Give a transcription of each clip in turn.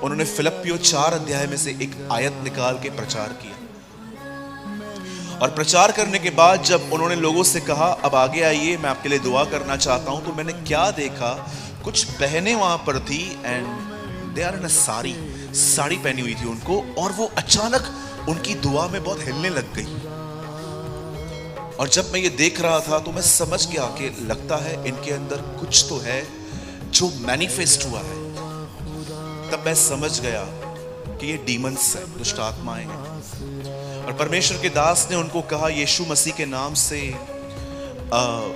उन्होंने फिलिप्पियों 4 अध्याय में से एक आयत निकाल के प्रचार किया। और प्रचार करने के बाद जब उन्होंने लोगों से कहा अब आगे आइए, मैं आपके लिए दुआ करना चाहता हूं, तो मैंने क्या देखा, कुछ बहनें वहां पर थी and they are in sari पहनी हुई थी उनको, और वो अचानक उनकी दुआ में बहुत हिलने लग गई। और जब मैं ये देख रहा था तो मैं समझ गया कि लगता है इनके अंदर कुछ तो है जो मैनिफेस्ट हुआ है। तब मैं समझ गया कि ये डीमंस है, दुष्ट आत्माएं हैं। और परमेश्वर के दास ने उनको कहा यीशु मसीह के नाम से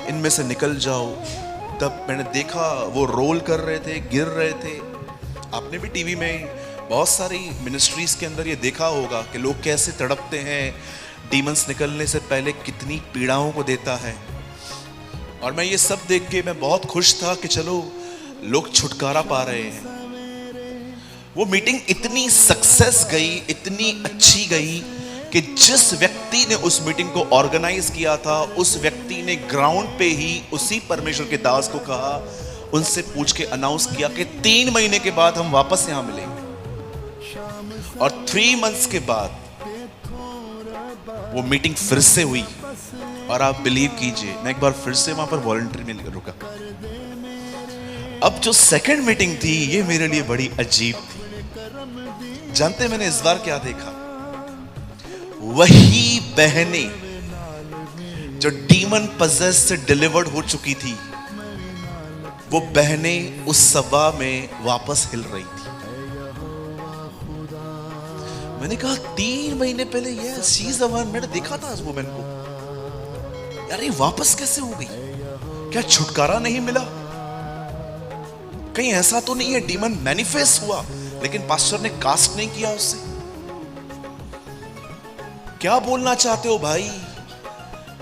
इनमें से निकल जाओ। तब मैंने देखा वो रोल कर रहे थे, गिर रहे थे। आपने भी टीवी में बहुत सारी मिनिस्ट्रीज के अंदर ये देखा होगा कि लोग कैसे तड़पते हैं, डीमंस निकलने से पहले कितनी पीड़ाओं को देता है। और मैं ये सब देख के मैं बहुत खुश था कि चलो लोग छुटकारा पा रहे हैं। वो मीटिंग इतनी सक्सेस गई, इतनी अच्छी गई कि जिस व्यक्ति ने उस मीटिंग को ऑर्गेनाइज किया था, उस व्यक्ति ने ग्राउंड पे ही उसी परमेश्वर के दास को कहा, उनसे पूछ के अनाउंस किया कि 3 महीने के बाद हम वापस यहां मिलेंगे। और 3 मंथ्स के बाद वो मीटिंग फिर से हुई। और आप बिलीव कीजिए, मैं एक बार फिर से वहां पर वॉलंटरी में रुका। अब जो सेकंड मीटिंग थी ये मेरे लिए बड़ी अजीब थी। जानते मैंने इस बार क्या देखा? वही बहनें जो डीमन पजेस से डिलीवर्ड हो चुकी थी, वो बहनें उस सभा में वापस हिल रही थी। मैंने कहा 3 महीने पहले ये चीज मैंने देखा था उस वुमेन को, यार ये वापस कैसे हो गई? क्या छुटकारा नहीं मिला? कहीं ऐसा तो नहीं है डीमन मैनिफेस्ट हुआ लेकिन पास्टर ने कास्ट नहीं किया उससे? क्या बोलना चाहते हो भाई?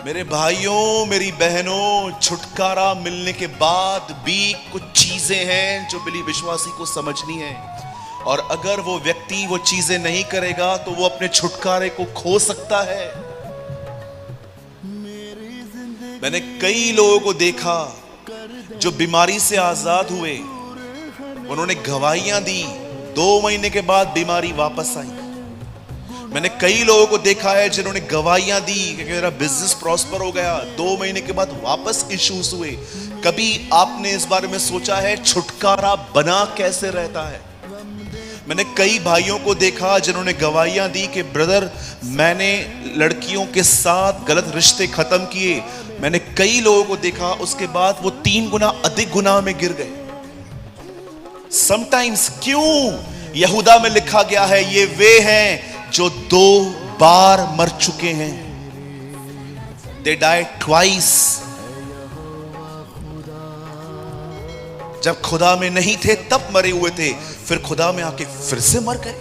मेरे भाइयों, मेरी बहनों, छुटकारा मिलने के बाद भी कुछ चीजें हैं जो बिलीव विश्वासी को समझनी है। और अगर वो व्यक्ति वो चीजें नहीं करेगा तो वो अपने छुटकारे को खो सकता है। मैंने कई लोगों को देखा जो बीमारी से आजाद हुए, उन्होंने गवाहियां दी, 2 महीने के बाद बीमारी वापस आई। मैंने कई लोगों को देखा है जिन्होंने गवाहियां दी कि मेरा बिजनेस प्रॉस्पर हो गया, 2 महीने के बाद वापस इश्यूज हुए। कभी आपने इस बारे में सोचा है छुटकारा बना कैसे रहता है? मैंने कई भाइयों को देखा जिन्होंने गवाहियां दी कि ब्रदर मैंने लड़कियों के साथ गलत रिश्ते खत्म किए। मैंने कई लोगों को देखा उसके बाद वो 3 गुना अधिक गुनाह में गिर गए। समटाइम्स क्यों यहूदा में लिखा गया है ये वे हैं जो 2 बार मर चुके हैं। They died twice। जब खुदा में नहीं थे तब मरे हुए थे, फिर खुदा में आके फिर से मर गए।